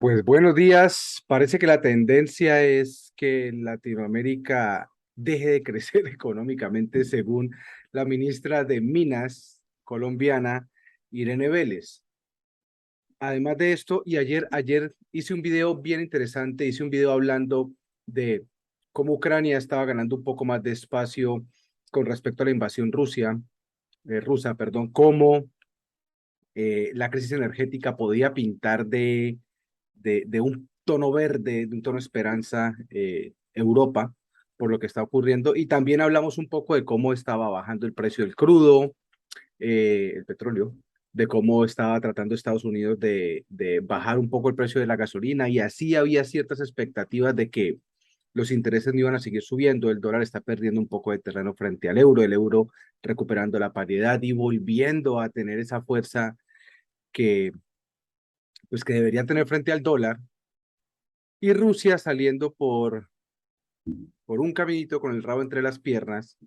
Pues buenos días. Parece que la tendencia es que Latinoamérica deje de crecer económicamente, según la ministra de Minas colombiana, Irene Vélez. Además de esto, y ayer hice un video bien interesante, hice un video hablando de cómo Ucrania estaba ganando un poco más de espacio con respecto a la invasión rusa, perdón, cómo la crisis energética podía pintar de un tono verde, de un tono esperanza Europa por lo que está ocurriendo. Y también hablamos un poco de cómo estaba bajando el precio del crudo, el petróleo, de cómo estaba tratando Estados Unidos de bajar un poco el precio de la gasolina y así había ciertas expectativas de que los intereses no iban a seguir subiendo, el dólar está perdiendo un poco de terreno frente al euro, el euro recuperando la paridad y volviendo a tener esa fuerza que, pues, que debería tener frente al dólar, y Rusia saliendo por un caminito con el rabo entre las piernas,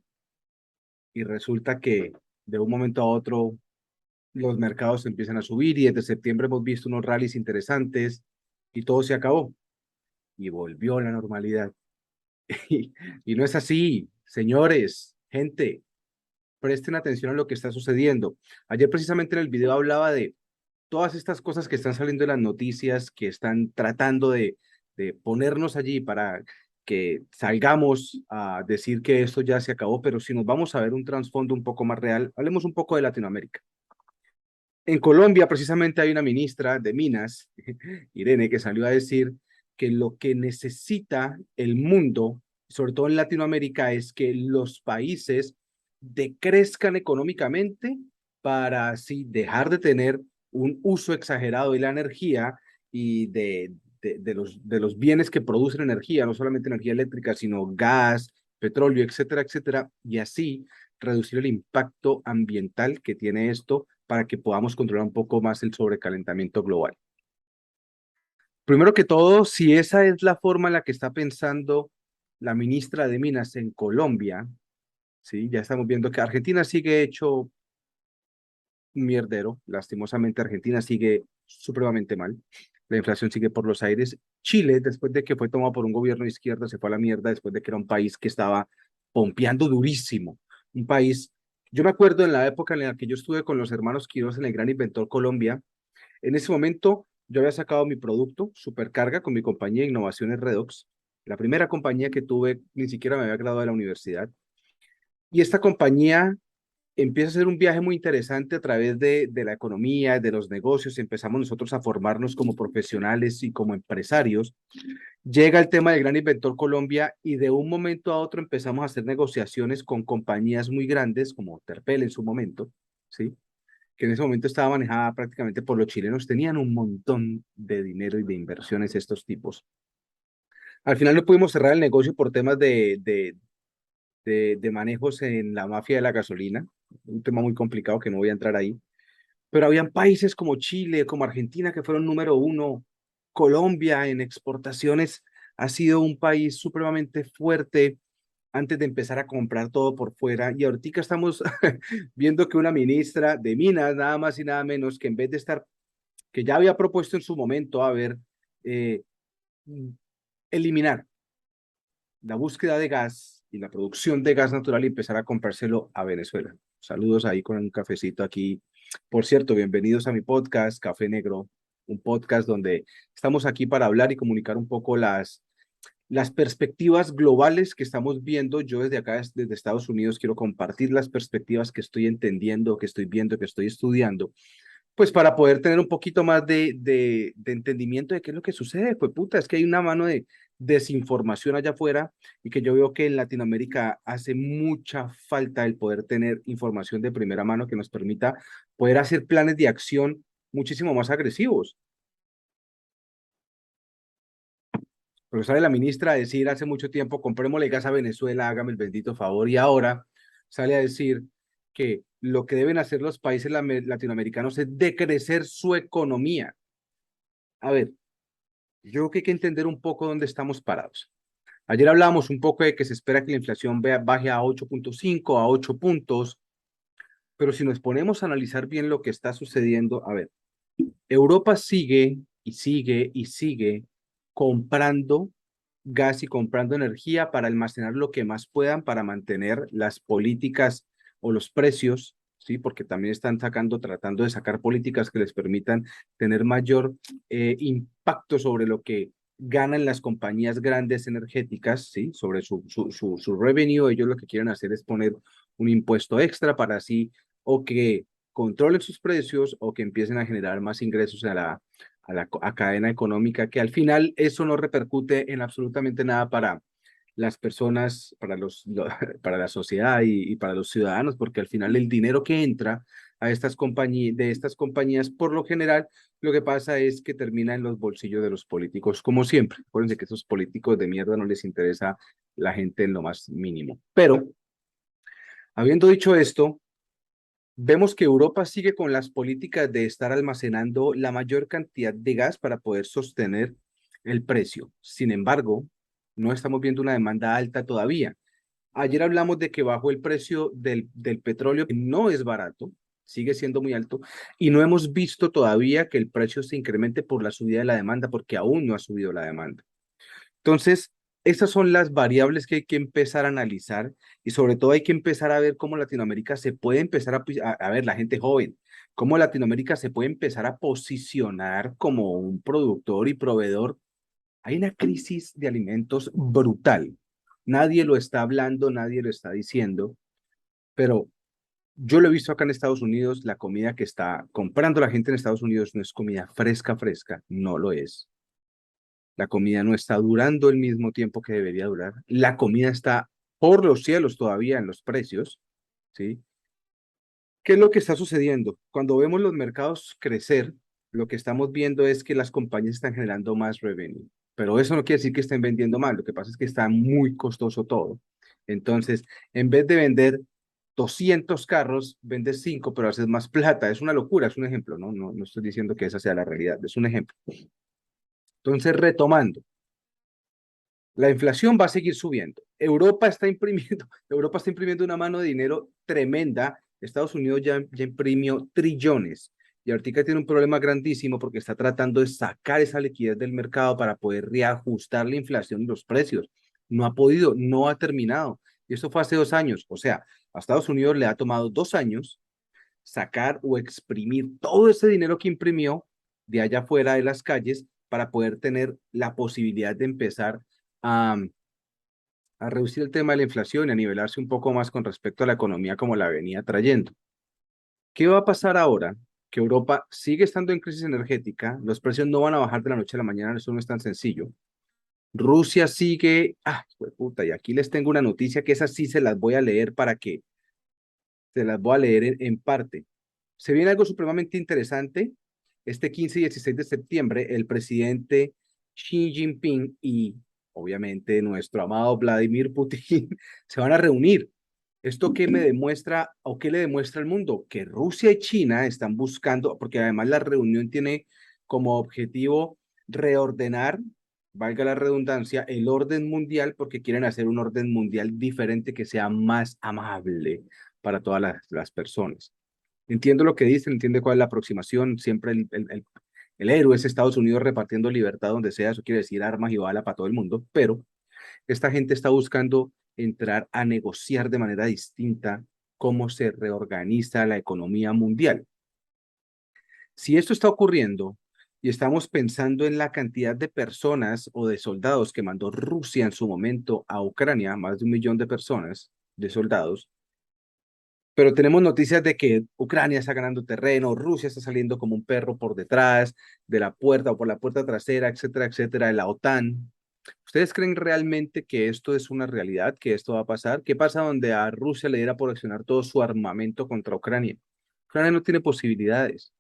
y resulta que de un momento a otro los mercados empiezan a subir y desde septiembre hemos visto unos rallies interesantes y todo se acabó y volvió a la normalidad. Y, y no es así, señores, gente, presten atención a lo que está sucediendo. Ayer precisamente en el video hablaba de todas estas cosas que están saliendo en las noticias, que están tratando de ponernos allí para que salgamos a decir que esto ya se acabó, pero si nos vamos a ver un trasfondo un poco más real, hablemos un poco de Latinoamérica. En Colombia, precisamente, hay una ministra de Minas, Irene, que salió a decir que lo que necesita el mundo, sobre todo en Latinoamérica, es que los países decrezcan económicamente para así dejar de tener un uso exagerado de la energía y de los bienes que producen energía, no solamente energía eléctrica, sino gas, petróleo, etcétera, etcétera, y así reducir el impacto ambiental que tiene esto para que podamos controlar un poco más el sobrecalentamiento global. Primero que todo, si esa es la forma en la que está pensando la ministra de Minas en Colombia, sí, ya estamos viendo que Argentina sigue hecho un mierdero, lastimosamente Argentina sigue supremamente mal, la inflación sigue por los aires. Chile, después de que fue tomado por un gobierno de izquierda, se fue a la mierda después de que era un país que estaba pompeando durísimo, un país, yo me acuerdo en la época en la que yo estuve con los hermanos Quiroz en el Gran Inventor Colombia. En ese momento yo había sacado mi producto, Supercarga, con mi compañía Innovaciones Redox, la primera compañía que tuve, ni siquiera me había graduado de la universidad. Y esta compañía empieza a hacer un viaje muy interesante a través de la economía, de los negocios. Empezamos nosotros a formarnos como profesionales y como empresarios. Llega el tema del Gran Inventor Colombia y de un momento a otro empezamos a hacer negociaciones con compañías muy grandes como Terpel en su momento, ¿sí? Que en ese momento estaba manejada prácticamente por los chilenos. Tenían un montón de dinero y de inversiones estos tipos. Al final no pudimos cerrar el negocio por temas de manejos en la mafia de la gasolina, un tema muy complicado que no voy a entrar ahí, pero habían países como Chile, como Argentina, que fueron número uno. Colombia en exportaciones ha sido un país supremamente fuerte antes de empezar a comprar todo por fuera. Y ahorita estamos viendo que una ministra de Minas, nada más y nada menos, que en vez de estar, que ya había propuesto en su momento, a ver, eh, eliminar la búsqueda de gas y la producción de gas natural y empezar a comprárselo a Venezuela. Saludos ahí con un cafecito aquí. Por cierto, bienvenidos a mi podcast, Café Negro, un podcast donde estamos aquí para hablar y comunicar un poco las perspectivas globales que estamos viendo. Yo desde acá, desde Estados Unidos, quiero compartir las perspectivas que estoy entendiendo, que estoy viendo, que estoy estudiando, pues para poder tener un poquito más de entendimiento de qué es lo que sucede. Pues puta, es que hay una mano de desinformación allá afuera y que yo veo que en Latinoamérica hace mucha falta el poder tener información de primera mano que nos permita poder hacer planes de acción muchísimo más agresivos. Pero sale la ministra a decir hace mucho tiempo, comprémosle gas a Venezuela, hágame el bendito favor, y ahora sale a decir que lo que deben hacer los países latinoamericanos es decrecer su economía. A ver, yo creo que hay que entender un poco dónde estamos parados. Ayer hablábamos un poco de que se espera que la inflación baje a 8.5, a 8 puntos, pero si nos ponemos a analizar bien lo que está sucediendo, a ver, Europa sigue y sigue comprando gas y comprando energía para almacenar lo que más puedan para mantener las políticas o los precios, ¿sí? Porque también están tratando de sacar políticas que les permitan tener mayor impacto sobre lo que ganan las compañías grandes energéticas, ¿sí? Sobre su revenue. Ellos lo que quieren hacer es poner un impuesto extra para así o que controlen sus precios o que empiecen a generar más ingresos a cadena económica, que al final eso no repercute en absolutamente nada para las personas, para la sociedad y para los ciudadanos, porque al final el dinero que entra a estas compañías, de estas compañías, por lo general, lo que pasa es que termina en los bolsillos de los políticos, como siempre. Acuérdense que esos políticos de mierda no les interesa la gente en lo más mínimo. Pero, habiendo dicho esto, vemos que Europa sigue con las políticas de estar almacenando la mayor cantidad de gas para poder sostener el precio. Sin embargo, no estamos viendo una demanda alta todavía. Ayer hablamos de que bajó el precio del petróleo, que no es barato, sigue siendo muy alto, y no hemos visto todavía que el precio se incremente por la subida de la demanda, porque aún no ha subido la demanda. Entonces, esas son las variables que hay que empezar a analizar y sobre todo hay que empezar a ver cómo Latinoamérica se puede empezar a ver, la gente joven, cómo Latinoamérica se puede empezar a posicionar como un productor y proveedor. Hay una crisis de alimentos brutal. Nadie lo está hablando, nadie lo está diciendo, pero yo lo he visto acá en Estados Unidos, la comida que está comprando la gente en Estados Unidos no es comida fresca, fresca, no lo es. La comida no está durando el mismo tiempo que debería durar. La comida está por los cielos todavía en los precios, ¿sí? ¿Qué es lo que está sucediendo? Cuando vemos los mercados crecer, lo que estamos viendo es que las compañías están generando más revenue. Pero eso no quiere decir que estén vendiendo mal. Lo que pasa es que está muy costoso todo. Entonces, en vez de vender 200 carros, vendes 5, pero haces más plata. Es una locura, es un ejemplo, ¿no? No estoy diciendo que esa sea la realidad, es un ejemplo. Entonces, retomando. La inflación va a seguir subiendo. Europa está imprimiendo una mano de dinero tremenda. Estados Unidos ya imprimió trillones. Y ahorita tiene un problema grandísimo porque está tratando de sacar esa liquidez del mercado para poder reajustar la inflación y los precios. No ha podido, no ha terminado. Y esto fue hace 2 años. O sea, a Estados Unidos le ha tomado 2 años sacar o exprimir todo ese dinero que imprimió de allá afuera de las calles para poder tener la posibilidad de empezar a, a reducir el tema de la inflación y a nivelarse un poco más con respecto a la economía como la venía trayendo. ¿Qué va a pasar ahora? Que Europa sigue estando en crisis energética, los precios no van a bajar de la noche a la mañana, eso no es tan sencillo. Rusia sigue, puta, y aquí les tengo una noticia que esas sí se las voy a leer para que se las voy a leer en parte. Se viene algo supremamente interesante. Este 15 y 16 de septiembre, el presidente Xi Jinping y obviamente nuestro amado Vladimir Putin se van a reunir. ¿Esto qué me demuestra o qué le demuestra al mundo? Que Rusia y China están buscando, porque además la reunión tiene como objetivo reordenar, valga la redundancia, el orden mundial, porque quieren hacer un orden mundial diferente que sea más amable para todas las personas. Entiendo lo que dicen, entiendo cuál es la aproximación. Siempre el héroe es Estados Unidos repartiendo libertad donde sea. Eso quiere decir armas y bala para todo el mundo. Pero esta gente está buscando entrar a negociar de manera distinta cómo se reorganiza la economía mundial. Si esto está ocurriendo y estamos pensando en la cantidad de personas o de soldados que mandó Rusia en su momento a Ucrania, más de 1 millón de personas, de soldados, pero tenemos noticias de que Ucrania está ganando terreno, Rusia está saliendo como un perro por detrás de la puerta o por la puerta trasera, etcétera, etcétera, de la OTAN. ¿Ustedes creen realmente que esto es una realidad, que esto va a pasar? ¿Qué pasa donde a Rusia le diera por accionar todo su armamento contra Ucrania? Ucrania no tiene posibilidades.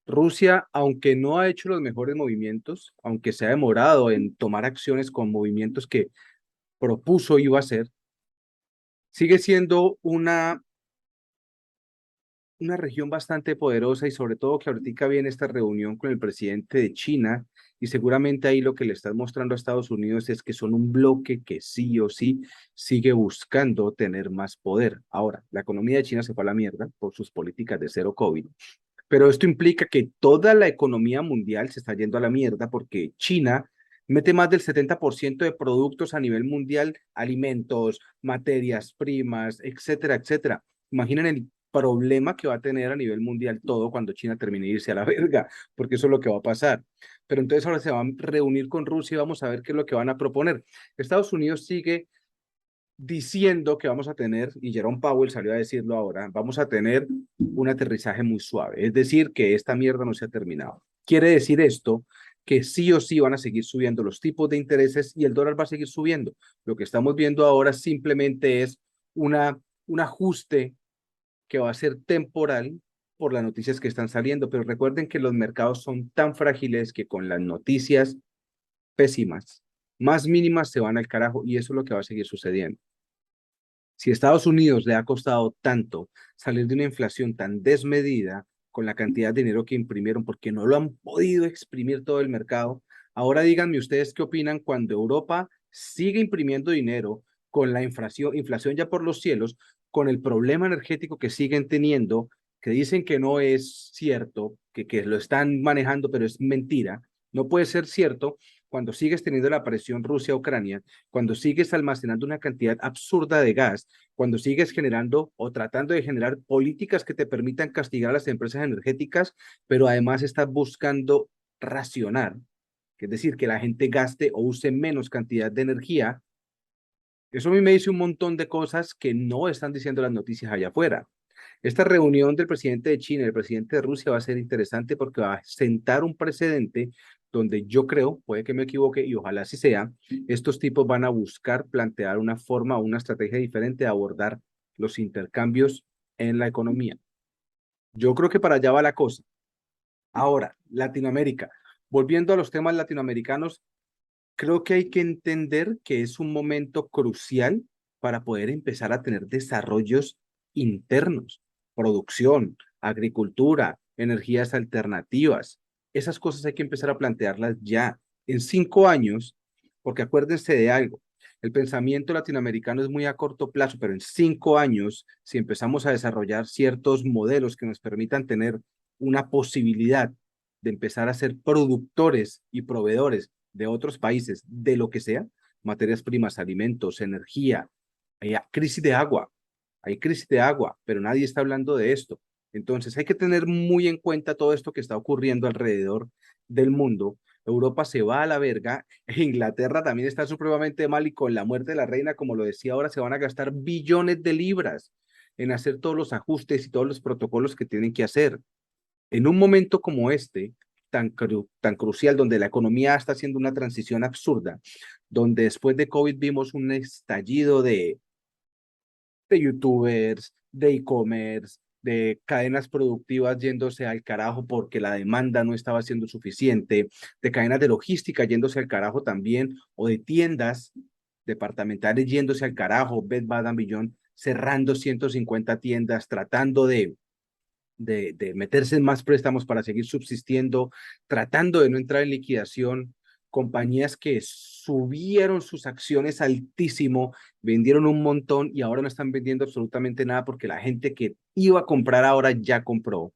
Rusia, aunque no ha hecho los mejores movimientos, aunque se ha demorado en tomar acciones con movimientos que propuso iba a hacer, sigue siendo una región bastante poderosa y sobre todo que ahorita viene esta reunión con el presidente de China y seguramente ahí lo que le están mostrando a Estados Unidos es que son un bloque que sí o sí sigue buscando tener más poder. Ahora, la economía de China se fue a la mierda por sus políticas de cero COVID, Pero esto implica que toda la economía mundial se está yendo a la mierda porque China mete más del 70% de productos a nivel mundial, alimentos, materias primas, etcétera, etcétera. Imaginen el problema que va a tener a nivel mundial todo cuando China termine de irse a la verga, porque eso es lo que va a pasar. Pero entonces ahora se van a reunir con Rusia y vamos a ver qué es lo que van a proponer. Estados Unidos sigue diciendo que vamos a tener, y Jerome Powell salió a decirlo ahora, vamos a tener un aterrizaje muy suave, es decir, que esta mierda no se ha terminado. Quiere decir esto que sí o sí van a seguir subiendo los tipos de intereses y el dólar va a seguir subiendo. Lo que estamos viendo ahora simplemente es un ajuste que va a ser temporal por las noticias que están saliendo, pero recuerden que los mercados son tan frágiles que con las noticias pésimas, más mínimas, se van al carajo y eso es lo que va a seguir sucediendo. Si a Estados Unidos le ha costado tanto salir de una inflación tan desmedida con la cantidad de dinero que imprimieron porque no lo han podido exprimir todo el mercado, ahora díganme ustedes qué opinan cuando Europa sigue imprimiendo dinero con la inflación ya por los cielos, con el problema energético que siguen teniendo, que dicen que no es cierto, que lo están manejando, pero es mentira. No puede ser cierto cuando sigues teniendo la presión Rusia-Ucrania, cuando sigues almacenando una cantidad absurda de gas, cuando sigues generando o tratando de generar políticas que te permitan castigar a las empresas energéticas, pero además estás buscando racionar, es decir, que la gente gaste o use menos cantidad de energía. Eso a mí me dice un montón de cosas que no están diciendo las noticias allá afuera. Esta reunión del presidente de China y el presidente de Rusia va a ser interesante porque va a sentar un precedente donde yo creo, puede que me equivoque y ojalá así sea, estos tipos van a buscar plantear una forma o una estrategia diferente de abordar los intercambios en la economía. Yo creo que para allá va la cosa. Ahora, Latinoamérica. Volviendo a los temas latinoamericanos, creo que hay que entender que es un momento crucial para poder empezar a tener desarrollos internos, producción, agricultura, energías alternativas. Esas cosas hay que empezar a plantearlas ya, en 5 años, porque acuérdense de algo, el pensamiento latinoamericano es muy a corto plazo, pero en 5 años, si empezamos a desarrollar ciertos modelos que nos permitan tener una posibilidad de empezar a ser productores y proveedores de otros países, de lo que sea, materias primas, alimentos, energía, hay crisis de agua, pero nadie está hablando de esto. Entonces hay que tener muy en cuenta todo esto que está ocurriendo alrededor del mundo. Europa se va a la verga, Inglaterra también está supremamente mal y con la muerte de la reina, como lo decía ahora, se van a gastar billones de libras en hacer todos los ajustes y todos los protocolos que tienen que hacer. En un momento como este, tan crucial, donde la economía está haciendo una transición absurda, donde después de COVID vimos un estallido de youtubers, de e-commerce, de cadenas productivas yéndose al carajo porque la demanda no estaba siendo suficiente, de cadenas de logística yéndose al carajo también, o de tiendas departamentales yéndose al carajo, Bed Bath & Beyond cerrando 150 tiendas, tratando de meterse en más préstamos para seguir subsistiendo, tratando de no entrar en liquidación, compañías que subieron sus acciones altísimo, vendieron un montón y ahora no están vendiendo absolutamente nada porque la gente que iba a comprar ahora ya compró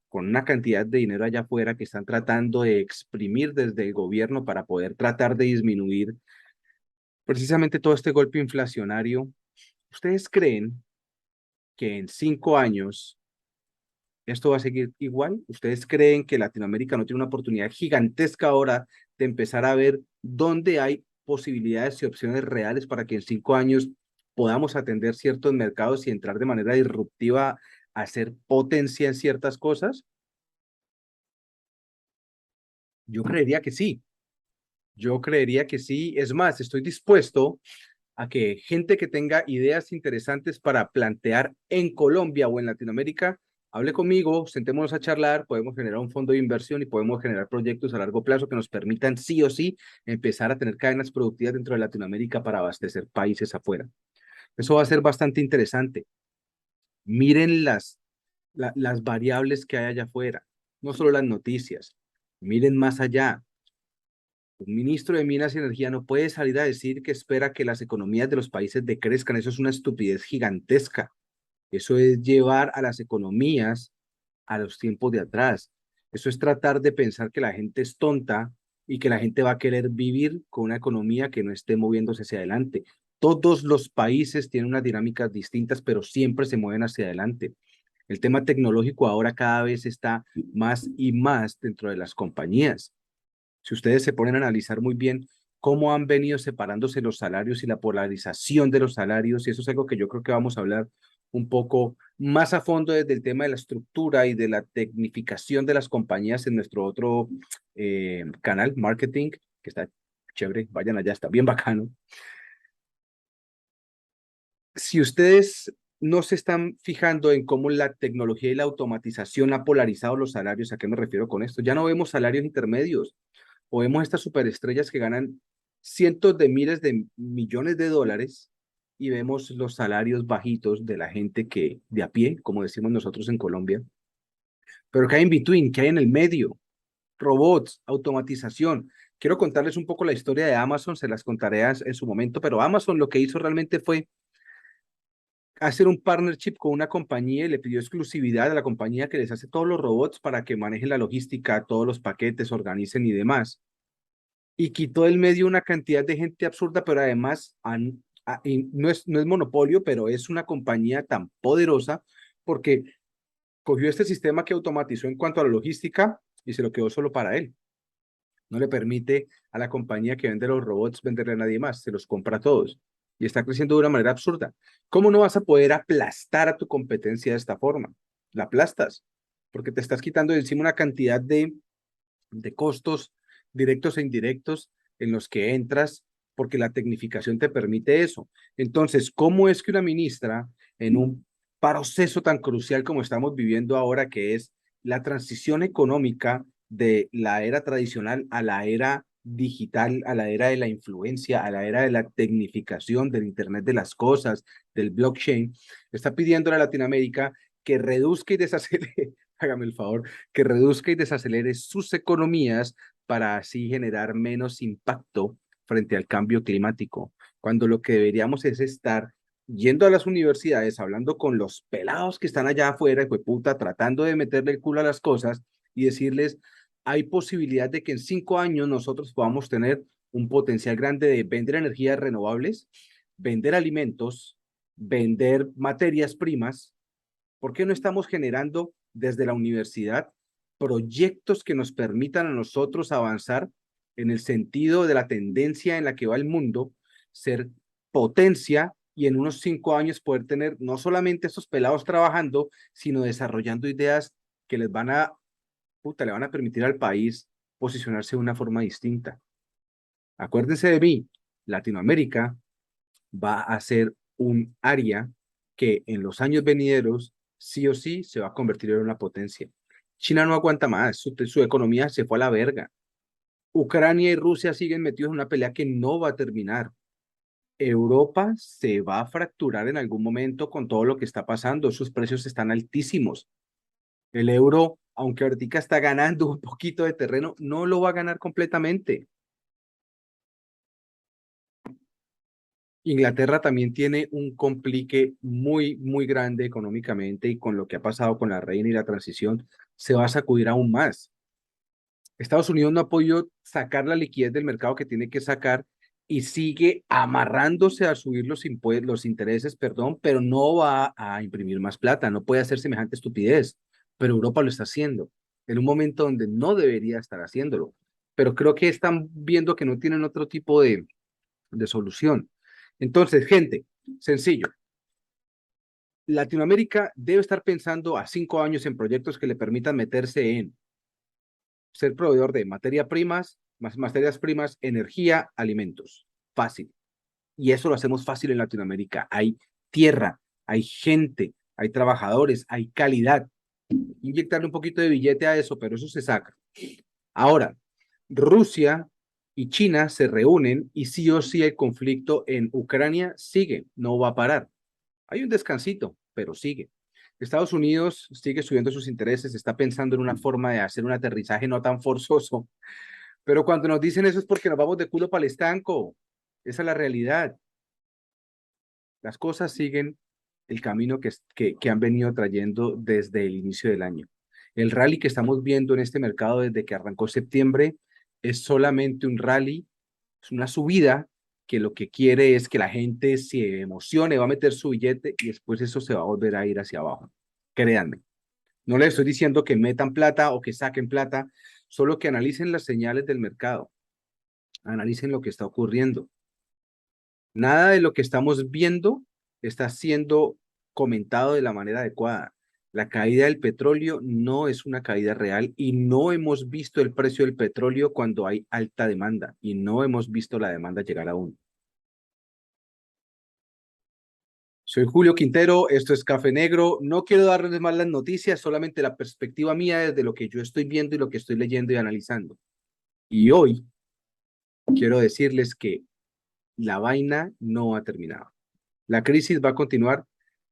con una cantidad de dinero allá afuera que están tratando de exprimir desde el gobierno para poder tratar de disminuir precisamente todo este golpe inflacionario. ¿Ustedes creen que en 5 años esto va a seguir igual? ¿Ustedes creen que Latinoamérica no tiene una oportunidad gigantesca ahora de empezar a ver dónde hay posibilidades y opciones reales para que en 5 años podamos atender ciertos mercados y entrar de manera disruptiva a hacer potencia en ciertas cosas? Yo creería que sí. Yo creería que sí. Es más, estoy dispuesto a que gente que tenga ideas interesantes para plantear en Colombia o en Latinoamérica, hable conmigo, sentémonos a charlar, podemos generar un fondo de inversión y podemos generar proyectos a largo plazo que nos permitan sí o sí empezar a tener cadenas productivas dentro de Latinoamérica para abastecer países afuera. Eso va a ser bastante interesante. Miren las variables que hay allá afuera, no solo las noticias, miren más allá. Un ministro de Minas y Energía no puede salir a decir que espera que las economías de los países decrezcan. Eso es una estupidez gigantesca. Eso es llevar a las economías a los tiempos de atrás. Eso es tratar de pensar que la gente es tonta y que la gente va a querer vivir con una economía que no esté moviéndose hacia adelante. Todos los países tienen unas dinámicas distintas, pero siempre se mueven hacia adelante. El tema tecnológico ahora cada vez está más y más dentro de las compañías. Si ustedes se ponen a analizar muy bien cómo han venido separándose los salarios y la polarización de los salarios, y eso es algo que yo creo que vamos a hablar un poco más a fondo desde el tema de la estructura y de la tecnificación de las compañías en nuestro otro canal, marketing, que está chévere, vayan allá, está bien bacano. Si ustedes no se están fijando en cómo la tecnología y la automatización ha polarizado los salarios, ¿a qué me refiero con esto? Ya no vemos salarios intermedios o vemos estas superestrellas que ganan cientos de miles de millones de dólares y vemos los salarios bajitos de la gente que de a pie, como decimos nosotros en Colombia, pero que hay en between, que hay en el medio, robots, automatización. Quiero contarles un poco la historia de Amazon, se las contaré en su momento, pero Amazon lo que hizo realmente fue hacer un partnership con una compañía y le pidió exclusividad a la compañía que les hace todos los robots para que manejen la logística, todos los paquetes, organicen y demás. Y quitó del medio una cantidad de gente absurda, pero además y no es monopolio, pero es una compañía tan poderosa porque cogió este sistema que automatizó en cuanto a la logística y se lo quedó solo para él. No le permite a la compañía que vende los robots venderle a nadie más, se los compra a todos. Y está creciendo de una manera absurda. ¿Cómo no vas a poder aplastar a tu competencia de esta forma? La aplastas, porque te estás quitando de encima una cantidad de costos directos e indirectos en los que entras, porque la tecnificación te permite eso. Entonces, ¿cómo es que una ministra en un proceso tan crucial como estamos viviendo ahora, que es la transición económica de la era tradicional a la era digital, a la era de la influencia, a la era de la tecnificación, del Internet de las cosas, del blockchain, está pidiendo a Latinoamérica que reduzca y desacelere, hágame el favor, que reduzca y desacelere sus economías para así generar menos impacto frente al cambio climático, cuando lo que deberíamos es estar yendo a las universidades, hablando con los pelados que están allá afuera, y puta, tratando de meterle el culo a las cosas y decirles, hay posibilidad de que en 5 años nosotros podamos tener un potencial grande de vender energías renovables, vender alimentos, vender materias primas. ¿Por qué no estamos generando desde la universidad proyectos que nos permitan a nosotros avanzar en el sentido de la tendencia en la que va el mundo, ser potencia y en unos 5 años poder tener no solamente estos pelados trabajando, sino desarrollando ideas que les van a, le van a permitir al país posicionarse de una forma distinta? Acuérdense de mí, Latinoamérica va a ser un área que en los años venideros sí o sí se va a convertir en una potencia. China no aguanta más, su economía se fue a la verga. Ucrania y Rusia siguen metidos en una pelea que no va a terminar. Europa se va a fracturar en algún momento con todo lo que está pasando. Sus precios están altísimos. El euro, aunque ahorita está ganando un poquito de terreno, no lo va a ganar completamente. Inglaterra también tiene un complique muy, muy grande económicamente y con lo que ha pasado con la reina y la transición, se va a sacudir aún más. Estados Unidos no ha podido sacar la liquidez del mercado que tiene que sacar y sigue amarrándose a subir los intereses, perdón, pero no va a imprimir más plata, no puede hacer semejante estupidez, pero Europa lo está haciendo en un momento donde no debería estar haciéndolo. Pero creo que están viendo que no tienen otro tipo de solución. Entonces, gente, sencillo. Latinoamérica debe estar pensando a 5 años en proyectos que le permitan meterse en ser proveedor de materias primas, energía, alimentos. Fácil. Y eso lo hacemos fácil en Latinoamérica. Hay tierra, hay gente, hay trabajadores, hay calidad. Inyectarle un poquito de billete a eso, pero eso se saca. Ahora, Rusia y China se reúnen y sí o sí el conflicto en Ucrania sigue, no va a parar. Hay un descansito, pero sigue. Estados Unidos sigue subiendo sus intereses, está pensando en una forma de hacer un aterrizaje no tan forzoso, pero cuando nos dicen eso es porque nos vamos de culo para el estanco. Esa es la realidad. Las cosas siguen el camino que han venido trayendo desde el inicio del año. El rally que estamos viendo en este mercado desde que arrancó septiembre es solamente un rally, es una subida que lo que quiere es que la gente se emocione, va a meter su billete y después eso se va a volver a ir hacia abajo. Créanme. No les estoy diciendo que metan plata o que saquen plata, solo que analicen las señales del mercado, analicen lo que está ocurriendo. Nada de lo que estamos viendo está siendo comentado de la manera adecuada. La caída del petróleo no es una caída real y no hemos visto el precio del petróleo cuando hay alta demanda y no hemos visto la demanda llegar aún. Soy Julio Quintero, esto es Café Negro. No quiero darles más las noticias, solamente la perspectiva mía desde lo que yo estoy viendo y lo que estoy leyendo y analizando. Y hoy quiero decirles que la vaina no ha terminado. La crisis va a continuar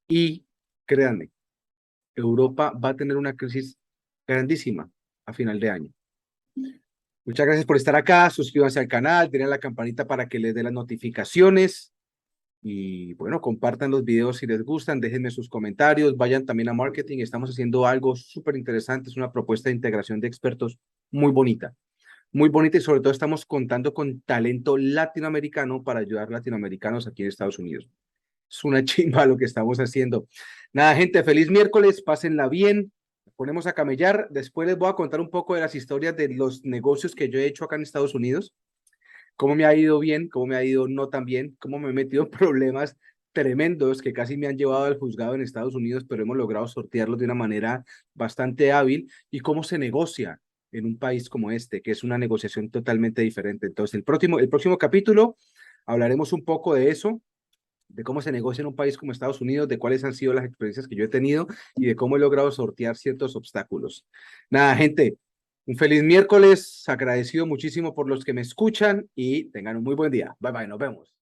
y créanme, Europa va a tener una crisis grandísima a final de año. Muchas gracias por estar acá, suscríbanse al canal, denle a la campanita para que les dé las notificaciones y bueno, compartan los videos si les gustan, déjenme sus comentarios, vayan también a marketing, estamos haciendo algo súper interesante, es una propuesta de integración de expertos muy bonita y sobre todo estamos contando con talento latinoamericano para ayudar a latinoamericanos aquí en Estados Unidos. Es una chimba lo que estamos haciendo. Nada, gente, feliz miércoles, pásenla bien. Ponemos a camellar. Después les voy a contar un poco de las historias de los negocios que yo he hecho acá en Estados Unidos, cómo me ha ido bien, cómo me ha ido no tan bien, cómo me he metido en problemas tremendos que casi me han llevado al juzgado en Estados Unidos, pero hemos logrado sortearlos de una manera bastante hábil y cómo se negocia en un país como este, que es una negociación totalmente diferente. Entonces, el próximo capítulo hablaremos un poco de eso, de cómo se negocia en un país como Estados Unidos, de cuáles han sido las experiencias que yo he tenido y de cómo he logrado sortear ciertos obstáculos. Nada, gente, un feliz miércoles, agradecido muchísimo por los que me escuchan y tengan un muy buen día. Bye bye, nos vemos.